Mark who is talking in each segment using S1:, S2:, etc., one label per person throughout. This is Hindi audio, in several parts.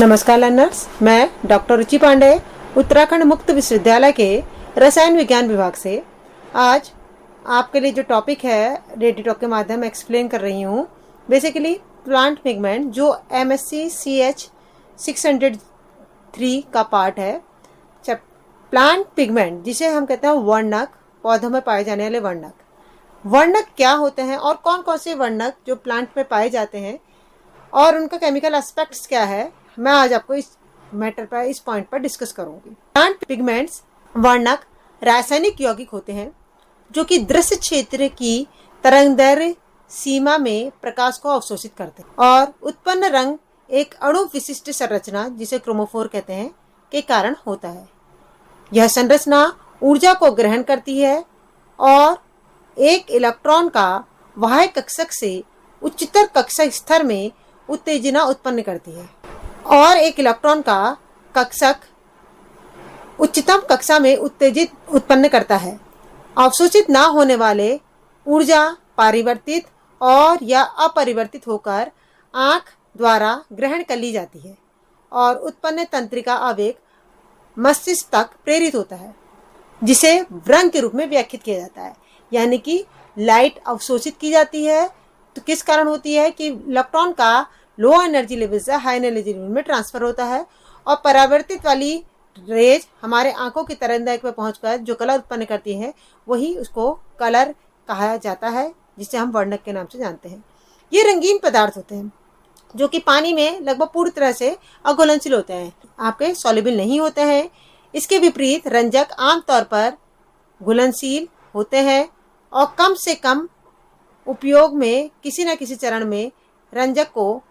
S1: नमस्कार लर्नर्स, मैं डॉक्टर रुचि पांडे उत्तराखंड मुक्त विश्वविद्यालय के रसायन विज्ञान विभाग से आज आपके लिए जो टॉपिक है रेडी टॉक के माध्यम में एक्सप्लेन कर रही हूँ। बेसिकली प्लांट पिगमेंट जो MSc CH 603 का पार्ट है। प्लांट पिगमेंट जिसे हम कहते हैं वर्णक, पौधों में पाए जाने वाले वर्णक। वर्णक क्या होते हैं और कौन कौन से वर्णक जो प्लांट में पाए जाते हैं और उनका केमिकल एस्पेक्ट्स क्या है, मैं आज आपको इस मैटर पर, इस पॉइंट पर डिस्कस करूंगी। प्लांट पिगमेंट्स वर्णक रासायनिक यौगिक होते हैं जो कि दृश्य क्षेत्र की तरंगदैर्घ्य सीमा में प्रकाश को अवशोषित करते हैं और उत्पन्न रंग एक अणु विशिष्ट संरचना जिसे क्रोमोफोर कहते हैं के कारण होता है। यह संरचना ऊर्जा को ग्रहण करती है और एक इलेक्ट्रॉन का बाह्य कक्षक से उच्चतर कक्षा स्तर में उत्तेजना उत्पन्न करती है और एक इलेक्ट्रॉन का कक्षक उच्चतम कक्षा में उत्तेजित उत्पन्न करता है। अवशोषित ना होने वाले ऊर्जा परिवर्तित और या अपरिवर्तित होकर आंख द्वारा ग्रहण कर ली जाती है और उत्पन्न तंत्रिका आवेग मस्तिष्क तक प्रेरित होता है जिसे रंग के रूप में व्याख्यात किया जाता है। यानी कि लाइट अवशोषित की जाती है तो किस कारण होती है कि इलेक्ट्रॉन का लो एनर्जी लेवल से हाई एनर्जी लेवल में ट्रांसफर होता है और परावर्तित वाली रेज हमारे आंखों की तरंगदैर्घ्य पर पहुंचकर जो कलर उत्पन्न करती है वही उसको कलर कहा जाता है, जिसे हम वर्णक के नाम से जानते हैं। ये रंगीन पदार्थ होते हैं जो कि पानी में लगभग पूरी तरह से अघुलनशील होते हैं, आपके सॉल्युबल नहीं होते हैं। इसके विपरीत रंजक आमतौर पर घुलनशील होते हैं और कम से कम उपयोग में किसी न किसी चरण में रंजक को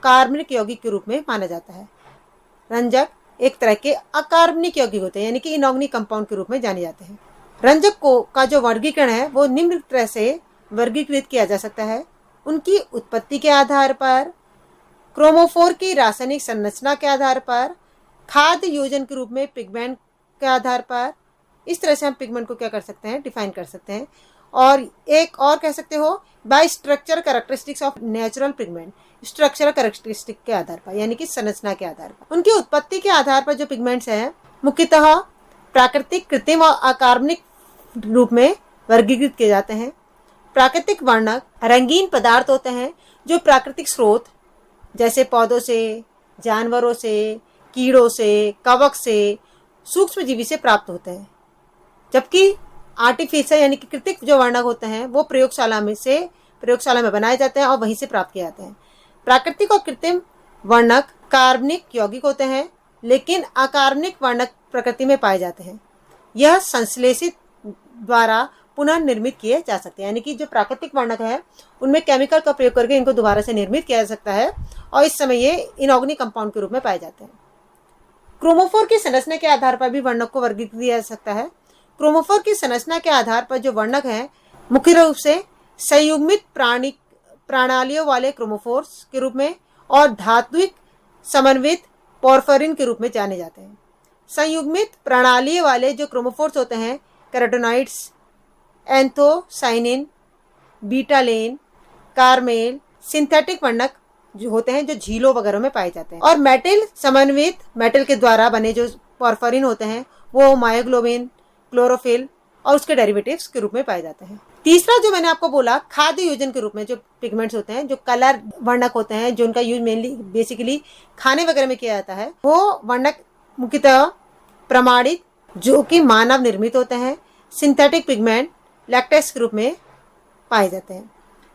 S1: कार्बनिक यौगिक के रूप में माना जाता है। रंजक एक तरह के अकार्बनिक यौगिक होते हैं, यानी कि इनऑर्गेनिक कंपाउंड के रूप में जाने जाते हैं। रंजक को का जो वर्गीकरण है वो निम्न तरह से वर्गीकृत किया जा सकता है। उनकी उत्पत्ति के आधार पर, क्रोमोफोर की रासायनिक संरचना के आधार पर, खाद्य योजन के रूप में पिगमेंट के आधार पर। इस तरह से हम पिगमेंट को क्या कर सकते हैं, डिफाइन कर सकते हैं। और एक और कह सकते हो by structure characteristics of natural pigment, structural characteristic के आधार पर, यानी कि संरचना के आधार पर। उनकी उत्पत्ति के आधार पर जो पिगमेंट्स हैं मुख्यतः प्राकृतिक, कृत्रिम और अकार्बनिक रूप में वर्गीकृत किए जाते हैं। प्राकृतिक वर्णक रंगीन पदार्थ होते हैं जो प्राकृतिक स्रोत जैसे पौधों से, जानवरों से, कीड़ों से, कवक से, सूक्ष्म जीवी से प्राप्त होते हैं। जबकि आर्टिफिशियल यानी कि कृत्रिम जो वर्णक होते हैं वो प्रयोगशाला में बनाए जाते हैं और वहीं से प्राप्त किए जाते हैं। प्राकृतिक और कृत्रिम वर्णक कार्बनिक यौगिक होते हैं, लेकिन अकार्बनिक वर्णक प्रकृति में पाए जाते हैं। यह संश्लेषित द्वारा पुनः निर्मित किए जा सकते हैं, यानी कि जो प्राकृतिक वर्णक है उनमें केमिकल का प्रयोग करके इनको दोबारा से निर्मित किया जा सकता है और इस समय ये इनऑर्गेनिक कंपाउंड के रूप में पाए जाते हैं। क्रोमोफोर की संरचना के आधार पर भी वर्णक को वर्गीकृत किया जा सकता है। क्रोमोफोर की संरचना के आधार पर जो वर्णक हैं मुख्य रूप से संयुग्मित प्रणालियों वाले क्रोमोफोर्स के रूप में और धात्विक समन्वित पोरफिरिन के रूप में जाने जाते हैं। संयुग्मित प्रणाली वाले जो क्रोमोफोर्स होते हैं carotenoids, anthocyanin, betalain, Carmel, synthetic वर्णक जो होते हैं जो झीलों वगैरह में पाए जाते हैं। और मेटल समन्वित मेटल के द्वारा बने जो पोरफिरिन होते हैं वो मायोग्लोबिन, क्लोरोफिल और उसके डेरिवेटिव्स के रूप में पाए जाते हैं। तीसरा जो मैंने आपको बोला खाद्य योजन के रूप में जो पिगमेंट्स होते हैं, जो कलर वर्णक होते हैं, जो उनका यूज मेनली बेसिकली खाने वगैरह में किया जाता है, वो वर्णक मुख्यतः प्रमाणित जो कि मानव निर्मित होते हैं, सिंथेटिक पिगमेंट लैक्टेक्स के रूप में पाए जाते हैं।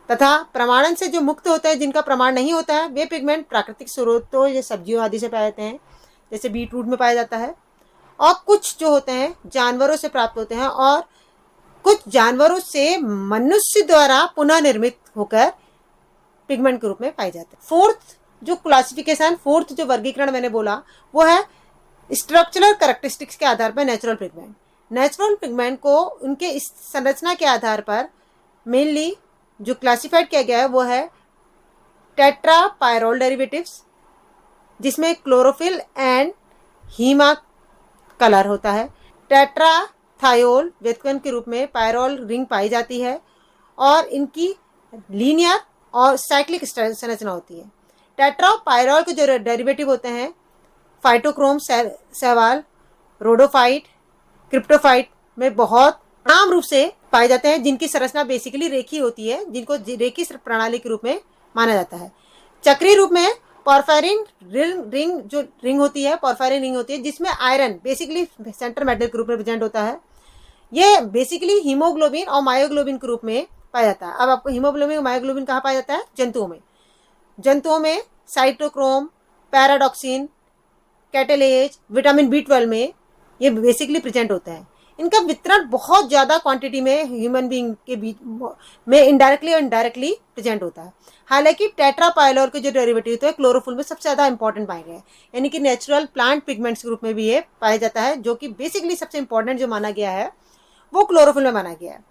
S1: तथा प्रमाणन से जो मुक्त होते हैं, जिनका प्रमाण नहीं होता है, वे पिगमेंट प्राकृतिक स्रोतों या सब्जियों आदि से पाए जाते हैं, जैसे बीट रूट में पाया जाता है। और कुछ जो होते हैं जानवरों से प्राप्त होते हैं और कुछ जानवरों से मनुष्य द्वारा पुनः निर्मित होकर पिगमेंट के रूप में पाए जाते हैं। फोर्थ जो वर्गीकरण मैंने बोला वो है स्ट्रक्चरल कैरेक्टरिस्टिक्स के आधार पर नेचुरल पिगमेंट। नेचुरल पिगमेंट को उनके इस संरचना के आधार पर मेनली जो क्लासिफाइड किया गया है वो है टेट्रापायरोल डेरिवेटिव्स, जिसमें क्लोरोफिल एंड हीमा कलर होता है। टेट्राथायोल व्युत्पन्न के रूप में पायरोल रिंग पाई जाती है और इनकी लीनियर और साइक्लिक संरचना होती है। टेट्रापायरोल के जो डेरिवेटिव होते हैं फाइटोक्रोम, शैवाल, रोडोफाइट, क्रिप्टोफाइट में बहुत आम रूप से पाए जाते हैं, जिनकी संरचना बेसिकली रेखी होती है, जिनको रेखी प्रणाली के रूप में माना जाता है। चक्रीय रूप में पॉर्फायरिन रिंग जो रिंग होती है, पॉर्फायरिन रिंग होती है, जिसमें आयरन बेसिकली सेंटर मेटल के रूप में प्रेजेंट होता है। ये बेसिकली हीमोग्लोबिन और मायोग्लोबिन के रूप में पाया जाता है। अब आपको हीमोग्लोबिन और मायोग्लोबिन कहाँ पाया जाता है? जंतुओं में। जंतुओं में cytochrome, pyridoxine, catalase, vitamin B12 में ये बेसिकली प्रेजेंट होता है। इनका वितरण बहुत ज़्यादा क्वांटिटी में ह्यूमन बीइंग के बीच में इनडायरेक्टली और इनडायरेक्टली प्रेजेंट होता है। हालांकि टेट्रापाइलोर के जो डेरिवेटिव होते हैं क्लोरोफिल में सबसे ज़्यादा इंपॉर्टेंट पाए गए हैं, यानी कि नेचुरल प्लांट पिगमेंट्स के रूप में भी ये पाया जाता है, जो कि बेसिकली सबसे इंपॉर्टेंट जो माना गया है वो क्लोरोफिल में माना गया है।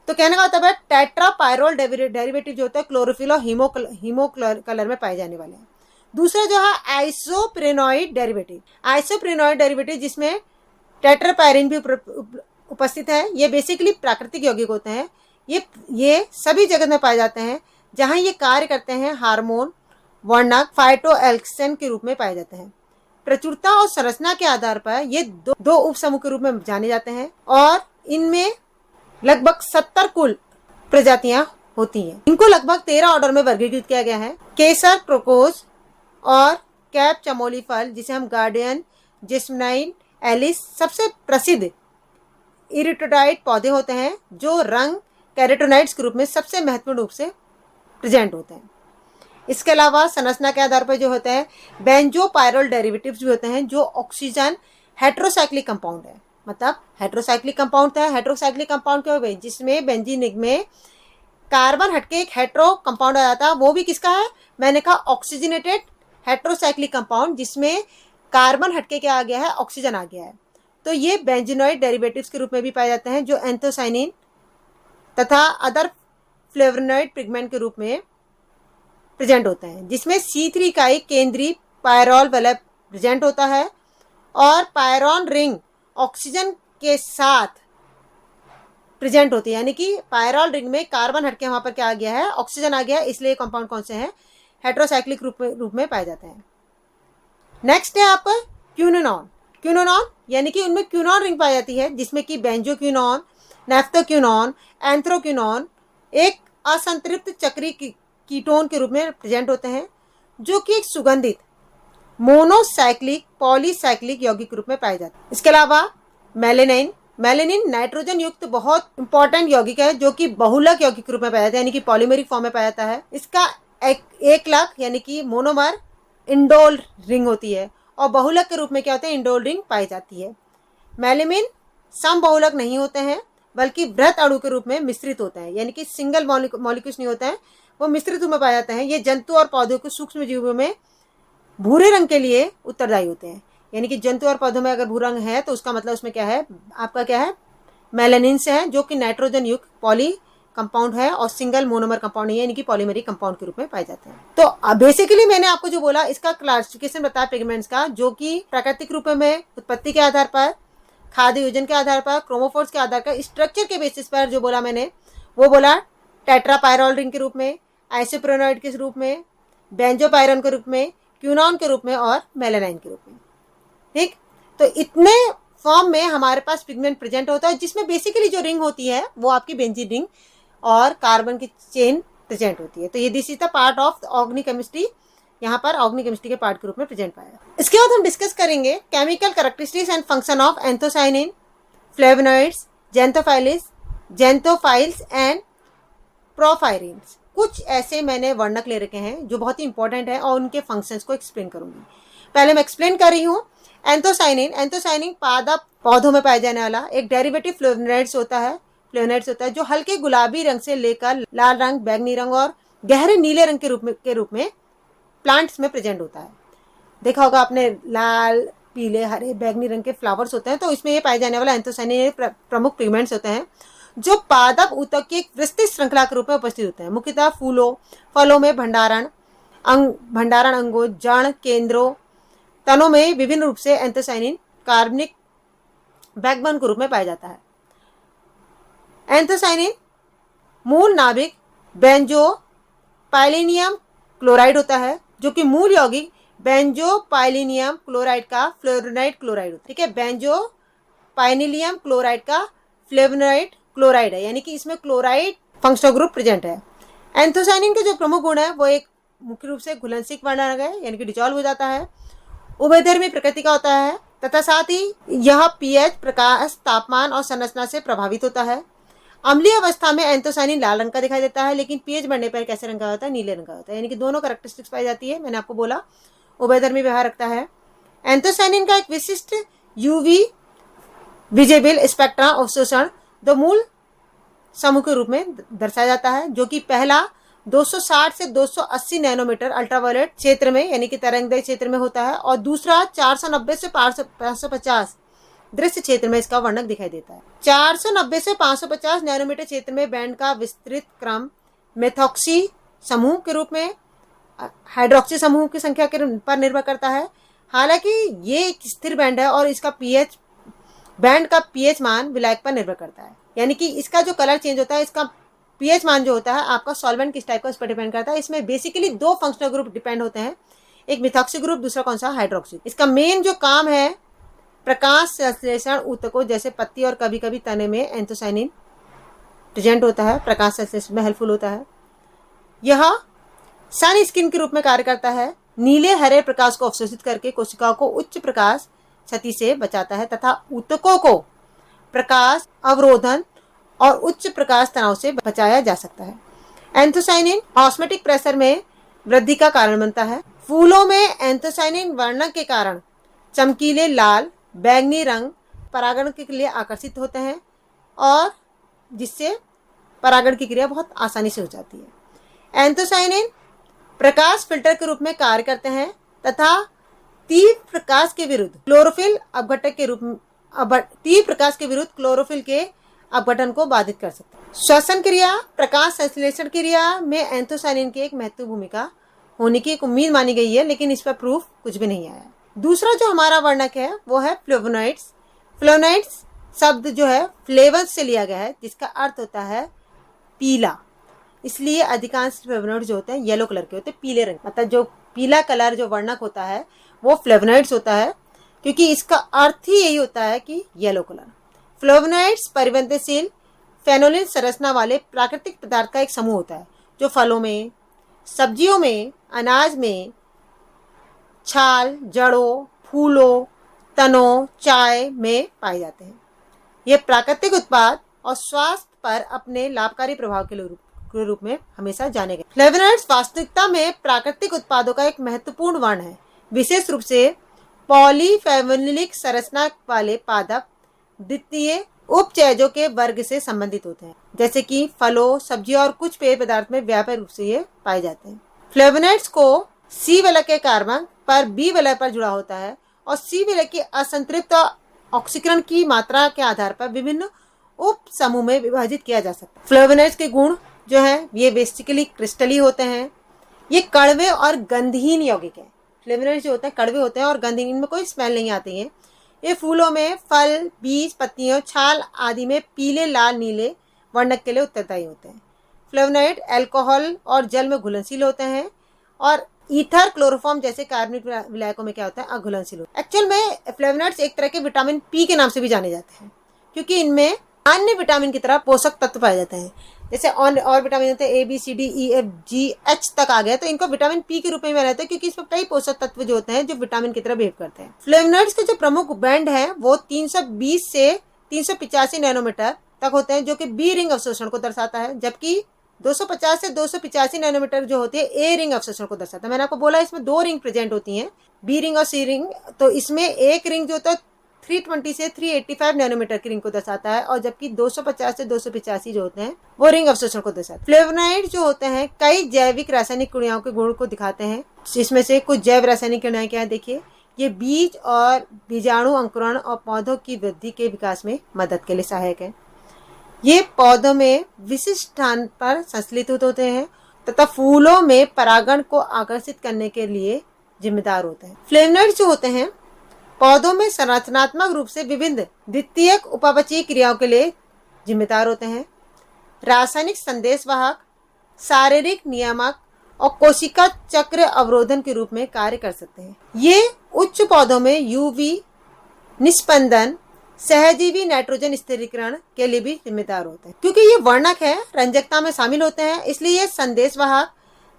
S1: तो कहने का मतलब है टेट्रापाइरोल डेरिवेटिव जो होता है क्लोरोफिल और हीमो कलर में पाए जाने वाले हैं। दूसरा जो है आइसोप्रेनॉइड डेरिवेटिव, जिसमें टेट्रापायरिन भी उपस्थित है। ये बेसिकली प्राकृतिक यौगिक होते हैं। ये सभी जगह में पाए जाते हैं जहां ये कार्य करते हैं हार्मोन, वर्णक, फाइटोएल्क्सेन के रूप में पाए जाते हैं। प्रचुरता और संरचना के आधार पर ये दो उपसमूह के रूप में जाने जाते हैं और इनमें लगभग 70 कुल प्रजातियां होती हैं। इनको लगभग 13 ऑर्डर में वर्गीकृत किया गया है। केसर, क्रोकोस और कैप चमोली फल, जिसे हम गार्डियन, जेस्मिनाइन, एलिस, सबसे प्रसिद्ध इरिटोडाइट पौधे होते हैं जो रंग कैरोटीनॉइड्स के रूप में सबसे महत्वपूर्ण रूप से प्रेजेंट होते हैं। इसके अलावा संरचना के आधार पर जो होता है बेंजोपायरोल डेरिवेटिव्स भी होते हैं, जो ऑक्सीजन हेट्रोसाइक्लिक कंपाउंड है। मतलब हेट्रोसाइक्लिक कंपाउंड है। हेट्रोसाइक्लिक कंपाउंड क्या है? जिसमें बेंजीन में कार्बन हटके एक हेट्रो कंपाउंड आ जाता है। वो भी किसका है? मैंने कहा ऑक्सीजनेटेड हेट्रोसाइक्लिक कंपाउंड, जिसमें कार्बन हटके क्या आ गया है? ऑक्सीजन आ गया है। तो ये बेंजीनॉइड डेरिवेटिव्स के रूप में भी पाए जाते हैं, जो एंथोसाइनिन तथा अदर फ्लेवोनॉइड पिगमेंट के रूप में प्रेजेंट होते हैं, जिसमें C3 इकाई केंद्रीय पायरोल वलय प्रेजेंट होता है और पायरोन रिंग ऑक्सीजन के साथ प्रेजेंट होती है। यानी कि पायरोल रिंग में कार्बन हटके वहां पर क्या आ गया है? ऑक्सीजन आ गया है। इसलिए कंपाउंड कौन से हैं? हेट्रोसाइक्लिक रूप में पाए जाते हैं। नेक्स्ट है आपका क्यूनोनॉन, यानी कि उनमें क्यूनॉन रिंग पाई जाती है, जिसमें कि बेंजोक्यूनॉन, नेफ्थोक्यूनॉन, एंथ्रोक्यूनॉन एक असंतृप्त चक्रीय कीटोन के रूप में प्रेजेंट होते हैं, जो कि एक सुगंधित मोनोसाइक्लिक पॉलीसाइक्लिक यौगिक के रूप में पाए जाते हैं। इसके अलावा मेलेनिन नाइट्रोजन युक्त बहुत इंपॉर्टेंट यौगिक है, जो कि बहुलक यौगिक के रूप में पाया जाता है, यानी कि पॉलीमेरिक फॉर्म में पाया जाता है। इसका एक लाख यानी कि मोनोमर इंडोल रिंग होती है और बहुलक के रूप में क्या होते हैं? इंडोल रिंग पाई जाती है। मेलेमिन सम बहुलक नहीं होते हैं, बल्कि वृहत अणु के रूप में मिश्रित होते हैं, यानी कि सिंगल मॉलिक्यूल्स नहीं होते हैं, वो मिश्रित रूप में पाए जाते हैं। ये जंतु और पौधों के सूक्ष्म जीवों में भूरे रंग के लिए उत्तरदायी होते हैं। यानी कि जंतु और पौधों में अगर भूरा रंग है तो उसका मतलब उसमें क्या है? आपका क्या है? मेलानिन से है, जो कि नाइट्रोजन युक्त पॉली कंपाउंड है और सिंगल मोनोमर कंपाउंड है, यानी कि पॉलीमेरिक कंपाउंड के रूप में पाए जाते हैं। तो बेसिकली मैंने आपको जो बोला, इसका क्लासिफिकेशन बताया पिगमेंट्स का, जो कि प्राकृतिक रूप में उत्पत्ति के आधार पर, खाद्य योजन के आधार पर, क्रोमोफोर्स के आधार पर, स्ट्रक्चर के बेसिस पर जो बोला मैंने, वो बोला टेट्रापायरोल रिंग के रूप में, आइसोप्रेनॉइड के रूप में, बेंजोपायरोन के रूप में, क्यूनॉन के रूप में और मेलानाइन के रूप में। ठीक, तो इतने फॉर्म में हमारे पास पिगमेंट प्रेजेंट होता है, जिसमें बेसिकली जो रिंग होती है वो आपकी बेंजीन रिंग और कार्बन की चेन प्रेजेंट होती है। तो ये this is the part of organic chemistry, यहाँ पर ऑर्गेनिक केमिस्ट्री के पार्ट के रूप में प्रेजेंट पाया। इसके बाद हम डिस्कस करेंगे chemical characteristics and function of anthocyanin, flavonoids, xanthophylls and porphyrins. कुछ ऐसे मैंने वर्णक ले रखे हैं जो बहुत ही इंपॉर्टेंट है और उनके फंक्शंस को एक्सप्लेन करूंगी। पहले मैं एक्सप्लेन कर रही हूँ। एंथोसाइनिन पादप पौधों में पाया जाने वाला एक डेरिवेटिव फ्लेवोनॉइड्स होता है, जो हल्के गुलाबी रंग से लेकर लाल रंग, बैगनी रंग और गहरे नीले रंग के रूप में प्लांट्स में प्रेजेंट होता है। देखा होगा आपने, लाल, पीले, हरे, बैगनी रंग के फ्लावर्स होते हैं, तो इसमें ये पाए जाने वाला एंथोसाइनिन प्रमुख पिगमेंट्स होते हैं, जो पादप ऊतक की एक विस्तृत श्रृंखला के रूप में उपस्थित होते हैं। मुख्यतः फलों में भंडारण अंगों, जड़, केंद्रों, तनों में विभिन्न रूप से एंथोसाइनिन कार्बनिक बैकबोन के रूप में पाया जाता है। एंथोसाइनिन मूल नाभिक बेंजोपाइलिनियम क्लोराइड होता है, जो कि मूल यौगिक बेंजोपाइलिनियम क्लोराइड का फ्लोरिनाइड क्लोराइड, ठीक है, बेंजोपाइलिनियम क्लोराइड का फ्लेवोनाइड क्लोराइड है, यानी कि इसमें क्लोराइड फंक्शनल ग्रुप प्रेजेंट है। एंथोसाइनिन के जो प्रमुख गुण है वो एक मुख्य रूप से घुलनशील वर्णक है, यानी कि डिजॉल्व हो जाता है, उभयधर्मी प्रकृति का होता है, तथा साथ ही यह पीएच, प्रकाश, तापमान और संरचना से प्रभावित होता है। अम्लीय अवस्था में एंथोसाइनिन लाल रंग का दिखाई देता है, लेकिन पीएच बढ़ने पर कैसे रंग का होता है, नीले रंग का होता है, यानी कि दोनों कैरेक्टरिस्टिक्स पाई जाती है। मैंने आपको बोला उभयधर्मी व्यवहार रखता है। एंथोसाइनिन का एक विशिष्ट यूवी विजिबल स्पेक्ट्रा अवशोषण दो मूल समूह के रूप में दर्शाया जाता है, जो कि पहला 260 से 280 नैनोमीटर अल्ट्रावायलेट क्षेत्र में, यानी कि तरंगदैर्घ्य क्षेत्र में होता है, और दूसरा 490 से 550 दृश्य क्षेत्र में इसका वर्णक दिखाई देता है। 490 से 550 नैनोमीटर क्षेत्र में बैंड का विस्तृत क्रम मेथॉक्सी समूह के रूप में हाइड्रोक्सी समूह की संख्या के पर निर्भर करता है। हालांकि ये एक स्थिर बैंड है और इसका पीएच, बैंड का पीएच मान विलायक पर निर्भर करता है, यानी कि इसका जो कलर चेंज होता है, इसका पीएच मान जो होता है आपका सॉल्वेंट किस टाइप का, उस पर डिपेंड करता है। इसमें बेसिकली दो फंक्शनल ग्रुप डिपेंड होते हैं, एक मिथॉक्सी ग्रुप, दूसरा कौन सा, हाइड्रोक्सी। इसका मेन जो काम है प्रकाश संश्लेषण ऊतकों जैसे पत्ती और कभी कभी तने में एंथोसाइनिन प्रेजेंट होता है, प्रकाश संश्लेषण में हेल्पफुल होता है। यह सन स्किन के रूप में कार्य करता है, नीले हरे प्रकाश को अवशोषित करके कोशिकाओं को उच्च प्रकाश क्षति से बचाता है तथा ऊतकों को प्रकाश अवरोधन और उच्च प्रकाश तनाव से बचाया जा सकता है। एंथोसाइनिन ऑस्मेटिक प्रेशर में वृद्धि का कारण बनता है। फूलों में एंथोसाइनिन वर्णक के कारण चमकीले लाल, बैंगनी रंग परागण के लिए आकर्षित होते हैं और जिससे परागण की क्रिया बहुत आसानी से हो जाती है। एंथोसाइनिन प्रकाश फिल्टर के रूप में कार्य करते हैं तथा तीव्र प्रकाश के विरुद्ध क्लोरोफिल अपघटक के रूप में तीव्र प्रकाश के विरुद्ध क्लोरोफिल के अपघटन को बाधित कर सकते हैं। श्वसन क्रिया, प्रकाश संश्लेषण क्रिया में एंथोसाइनिन की एक महत्वपूर्ण भूमिका होने की एक उम्मीद मानी गई है, लेकिन इस पर प्रूफ कुछ भी नहीं आया। दूसरा जो हमारा वर्णक है वो है फ्लेवोनॉइड्स। फ्लेवोनॉइड्स शब्द जो है फ्लेवस से लिया गया है, जिसका अर्थ होता है पीला, इसलिए अधिकांश फ्लेवोनॉइड्स जो होते हैं येलो कलर के होते हैं, पीले रंग, मतलब जो पीला कलर जो वर्णक होता है वो फ्लेवोनॉइड्स होता है, क्योंकि इसका अर्थ ही यही होता है कि येलो कलर। फ्लेवोनॉइड्स परिवर्तनशील फेनोलिन संरचना वाले प्राकृतिक पदार्थ का एक समूह होता है, जो फलों में, सब्जियों में, अनाज में, छाल, जड़ों, फूलों, तनों, चाय में पाए जाते हैं। ये प्राकृतिक उत्पाद और स्वास्थ्य पर अपने लाभकारी प्रभाव के रूप में हमेशा जाने गए। फ्लेवोनॉइड्स वास्तविकता में प्राकृतिक उत्पादों का एक महत्वपूर्ण वर्ण है, विशेष रूप से पॉलीफेनोलिक संरचना वाले पादप द्वितीय उपचयजों के वर्ग से संबंधित होते हैं, जैसे कि फलों, सब्जियों और कुछ पेय पदार्थ में व्यापक रूप से ये पाए जाते हैं। फ्लेवोनॉइड्स को सी वलय के कार्बन पर बी वलय पर जुड़ा होता है और सी वलय की असंतृप्त ऑक्सीकरण की मात्रा के आधार पर विभिन्न उप समूह में विभाजित किया जा सकता है। फ्लेवोनॉइड्स के गुण जो है ये बेसिकली क्रिस्टली होते हैं, ये कड़वे और गंधहीन यौगिक है। फ्लेवोनॉइड्स जो होते हैं कड़वे होते हैं और गंधहीन, इनमें कोई स्मेल नहीं आती है। ये फूलों में फल, बीज, पत्तियों, छाल आदि में पीले, लाल, नीले वर्णक के लिए उत्तरदायी होते हैं। फ्लेवोनॉइड अल्कोहल और जल में घुलनशील होते हैं और ईथर, क्लोरोफॉर्म जैसे कार्बनिक विलायकों में क्या होता है, अघुलनशील होता है। एक्चुअल में फ्लेवोनॉइड्स एक तरह के विटामिन पी के नाम से भी जाने जाते हैं, क्योंकि इनमें अन्य विटामिन की तरह पोषक तत्व पाए जाते हैं। जैसे और विटामिन होते हैं A B C D E F G H तक आ गया, तो इनको विटामिन पी के रूप में जाना जाता है, क्योंकि इसमें कई पोषक तत्व जो होते हैं जो विटामिन की तरह बिहेव करते हैं। फ्लेवोनॉइड्स के जो प्रमुख बैंड है वो 320 से 385 नैनोमीटर तक होते हैं, जो कि बी रिंग अवशोषण को दर्शाता है, जबकि 250 से 285 नैनोमीटर जो होती है ए रिंग अवशोषण को दर्शाता है। मैंने आपको बोला इसमें दो रिंग प्रेजेंट होती हैं, बी रिंग और सी रिंग। तो इसमें एक रिंग जो होता है 320 से 385 नैनोमीटर की रिंग को दर्शाता है, और जबकि 250 से 285 जो होते हैं वो रिंग अवशोषण को दर्शाते हैं। फ्लेवोनॉइड जो होते हैं कई जैविक रासायनिक क्रियाओं के गुण को दिखाते हैं। इसमें से कुछ जैव रासायनिक क्रियाएं क्या है, देखिए, ये बीज और बीजाणु अंकुरण और पौधों की वृद्धि के विकास में मदद के लिए सहायक है। ये पौधों में विशिष्ट स्थान पर संश्लेषित होते हैं तथा फूलों में परागण को आकर्षित करने के लिए जिम्मेदार होते हैं। फ्लेवोनॉइड्स जो होते हैं पौधों में संरचनात्मक रूप से विभिन्न द्वितीयक उपापचयी क्रियाओं के लिए जिम्मेदार होते हैं। रासायनिक संदेशवाहक, शारीरिक नियामक और कोशिका चक्र अवरोधन के रूप में कार्य कर सकते हैं। ये उच्च पौधों में यूवी निस्पंदन, सहजीवी नाइट्रोजन स्थिरीकरण के लिए भी जिम्मेदार होते हैं। क्योंकि ये वर्णक है, रंजकता में शामिल होते हैं, इसलिए ये संदेशवाहक,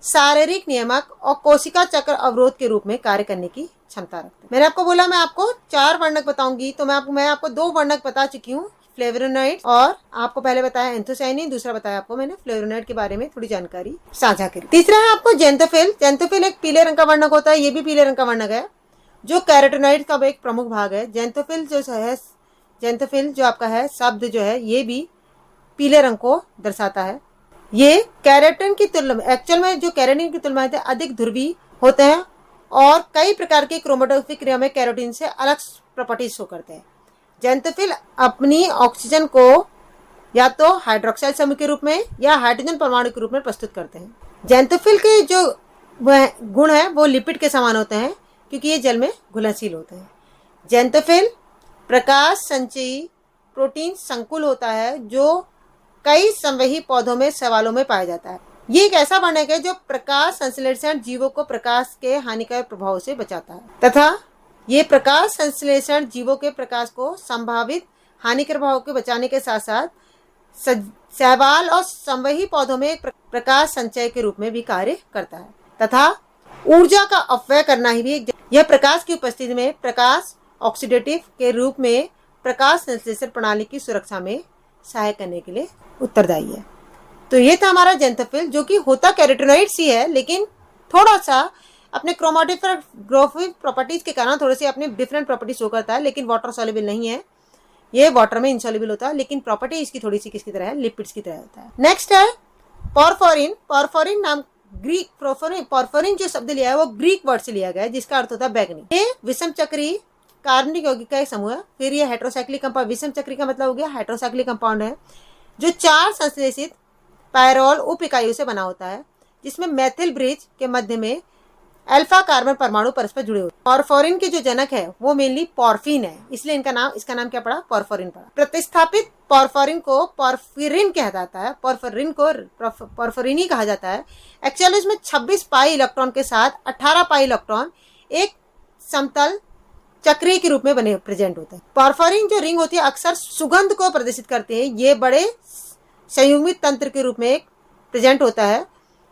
S1: शारीरिक नियामक और कोशिका चक्र अवरोध के रूप में कार्य करने की क्षमता रखते हैं। मैंने आपको बोला मैं आपको 4 वर्णक बताऊंगी, तो मैं आपको 2 वर्णक बता चुकी हूँ, फ्लेवोनोइड, और आपको पहले बताया एंथोसायनिन, दूसरा बताया आपको मैंने फ्लेवोनोइड के बारे में थोड़ी जानकारी साझा करी। तीसरा है आपको जेंथोफिल। जेंथोफिल एक पीले रंग का वर्णक होता है, ये भी पीले रंग का वर्णक है, जो कैरोटीनॉइड का एक प्रमुख भाग है। जेंथोफिल जो आपका है शब्द जो है, ये भी पीले रंग को दर्शाता है। ये कैरोटीन की तुलना में, एक्चुअल में जो कैरोटीन की तुलना में अधिक ध्रुवीय होते हैं और कई प्रकार के क्रोमेटोग्राफी क्रिया में कैरोटीन से अलग प्रॉपर्टीज शो करते हैं। जेंथोफिल अपनी ऑक्सीजन को या तो हाइड्रोक्साइड समूह के रूप में या हाइड्रोजन परमाणु के रूप में प्रस्तुत करते हैं। जेंथोफिल के जो गुण है वो लिपिड के समान होते हैं, क्योंकि ये जल में घुलनशील होते हैं। जेंथोफिल प्रकाश संचयी प्रोटीन संकुल होता है, जो कई संवहनी पौधों में शैवालों में पाया जाता है। ये एक ऐसा वर्णक है जो प्रकाश संश्लेषण जीवों को प्रकाश के हानिकारक प्रभाव से बचाता है, तथा ये प्रकाश संश्लेषण जीवों के प्रकाश को संभावित हानिकारक प्रभाव के बचाने के साथ साथ शैवाल और संवहनी पौधों में प्रकाश संचय के रूप में भी कार्य करता है, तथा ऊर्जा का अपव्यय करना ही भी यह प्रकाश की उपस्थिति में प्रकाश ऑक्सीडेटिव के रूप में प्रकाश संश्लेषण प्रणाली की सुरक्षा में सहायक करने के लिए उत्तरदायी है। तो ये था हमारा जेंथोफिल, जो कि होता कैरोटीनॉइड सी है, लेकिन थोड़ा सा अपने क्रोमेटोग्राफिक प्रॉपर्टीज के कारण थोड़े से अपने डिफरेंट प्रॉपर्टीज शो करता है, लेकिन वाटर सॉल्युबल नहीं है। ये वाटर में इनसॉल्युबल होता है, लेकिन प्रॉपर्टी इसकी थोड़ी सी किसकी तरह है, लिपिड्स की तरह होता है। नेक्स्ट है पोरफोरिन। पोरफोरिन नाम ग्रीक, पोरफोरिन जो शब्द लिया है वो ग्रीक वर्ड से लिया गया है, जिसका अर्थ होता है बैगनी। ये विषम चक्री कार्बनिक यौगिक का एक समूह है। फिर ये हेटेरोसाइक्लिक कंपाउंड, विषम चक्री का मतलब हो गया हेटेरोसाइक्लिक कंपाउंड है, जो 4 संश्लेषित पायरोल उप इकाइयों से बना होता है, जिसमें मेथिल ब्रिज के मध्य में अल्फा कार्बन परमाणु परस्पर जुड़े होते हैं। पोरफोरिन के जो जनक है वो मेनली पोरफिन है, इसलिए इसका नाम क्या पड़ा, पोरफोरिन पड़ा। प्रतिस्थापित पोरफोरिन को पोरफिरिन कहा जाता है, पोरफिरिन को पोरफोरिनी कहा जाता है। एक्चुअली इसमें 26 पाई इलेक्ट्रॉन के साथ 18 पाई इलेक्ट्रॉन एक समतल चक्रीय के रूप में बने प्रेजेंट होते हैं। पोरफोरिन जो रिंग होती है अक्सर सुगंध को प्रदर्शित करते हैं। ये बड़े संयुग्मित तंत्र के रूप में प्रेजेंट होता है,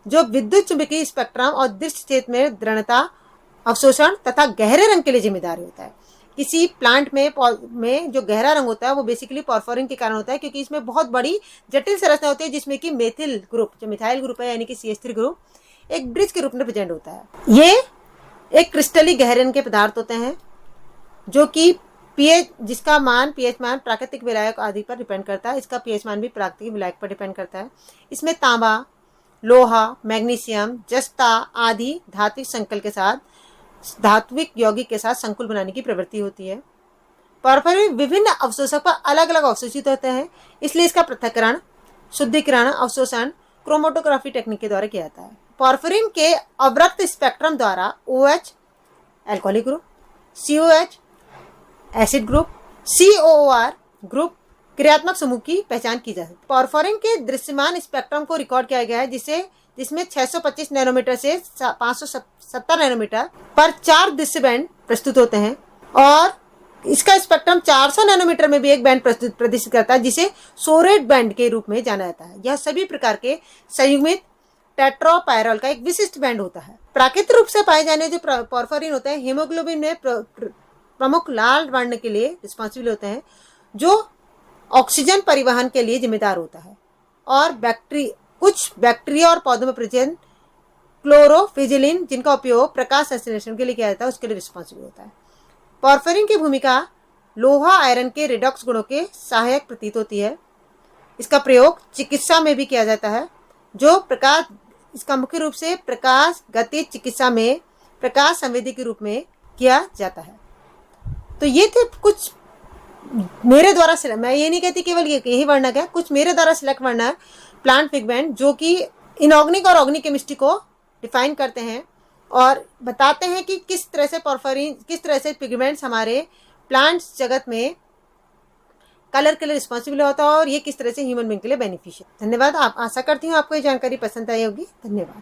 S1: जो विद्युत चुंबकीय स्पेक्ट्रम और दृश्य क्षेत्र में दृढ़ता, अवशोषण तथा गहरे रंग के लिए जिम्मेदार होता है। किसी प्लांट में जो गहरा रंग होता है वो बेसिकली पोरफोरिन के कारण होता है, क्योंकि इसमें बहुत बड़ी जटिल संरचना होती है, जिसमें कि मेथिल ग्रुप, जो मिथाइल ग्रुप है यानी कि CH3 ग्रुप, एक ब्रिज के रूप में प्रेजेंट होता है। ये एक क्रिस्टली गहरे रंग के पदार्थ होते हैं, जो कि जिसका मान pH मान प्राकृतिक विलायक आदि पर डिपेंड करता है। इसका pH मान भी प्राकृतिक विलायक पर डिपेंड करता है। इसमें तांबा, लोहा, मैग्नीशियम, जस्ता आदि धात्विक संकुल के साथ धात्विक यौगिक के साथ संकुल बनाने की प्रवृत्ति होती है। पोरफोरिन विभिन्न अवशोषक पर अलग अलग अवशोषित होते हैं, इसलिए इसका पृथक्करण, शुद्धिकरण, अवशोषण क्रोमेटोग्राफी टेक्निक के द्वारा किया जाता है। पोरफोरिन के अवरक्त स्पेक्ट्रम द्वारा OH alcoholic group, COH acid group, COOR group क्रियात्मक समूह की पहचान की जा सकती है। पोरफोरिन के दृश्यमान स्पेक्ट्रम को रिकॉर्ड किया गया है, जिसमें 625 नैनोमीटर से 570 नैनोमीटर पर 4 दृश्य बैंड प्रस्तुत होते हैं, और इसका स्पेक्ट्रम 400 नैनोमीटर में भी एक बैंड प्रदर्शित करता है, जिसे सोरेट बैंड के रूप में जाना जाता है। यह सभी प्रकार के संयुग्मित टेट्रापायरोल का एक विशिष्ट बैंड होता है। प्राकृतिक रूप से पाए जाने जो पोरफोरिन होते हैं, हीमोग्लोबिन में प्रमुख लाल वर्ण के लिए रिस्पॉन्सिबल होते हैं, जो ऑक्सीजन परिवहन के लिए जिम्मेदार होता है, और कुछ बैक्टीरिया और पौधों में प्रेजेंट क्लोरोफिजिलिन, जिनका उपयोग प्रकाश संश्लेषण के लिए किया जाता है, उसके लिए रिस्पॉन्सिबल होता है। पोरफोरिन की भूमिका लोहा आयरन के रिडॉक्स गुणों के सहायक प्रतीत होती है। इसका प्रयोग चिकित्सा में भी किया जाता है, इसका मुख्य रूप से प्रकाश गति चिकित्सा में प्रकाश संवेदी के रूप में किया जाता है। तो ये थे कुछ मेरे द्वारा सिलेक्ट, मैं ये नहीं कहती केवल यही वर्णक है, कुछ मेरे द्वारा सिलेक्ट वर्णक प्लांट पिगमेंट, जो कि इनऑर्गेनिक और ऑर्गेनिक केमिस्ट्री को डिफाइन करते हैं और बताते हैं कि किस तरह से पिगमेंट्स हमारे प्लांट्स जगत में कलर के लिए रिस्पॉन्सिबल होता है, और ये किस तरह से ह्यूमन बीइंग के लिए बेनिफिशियल। धन्यवाद। आप आशा करती हूँ आपको ये जानकारी पसंद आई होगी। धन्यवाद।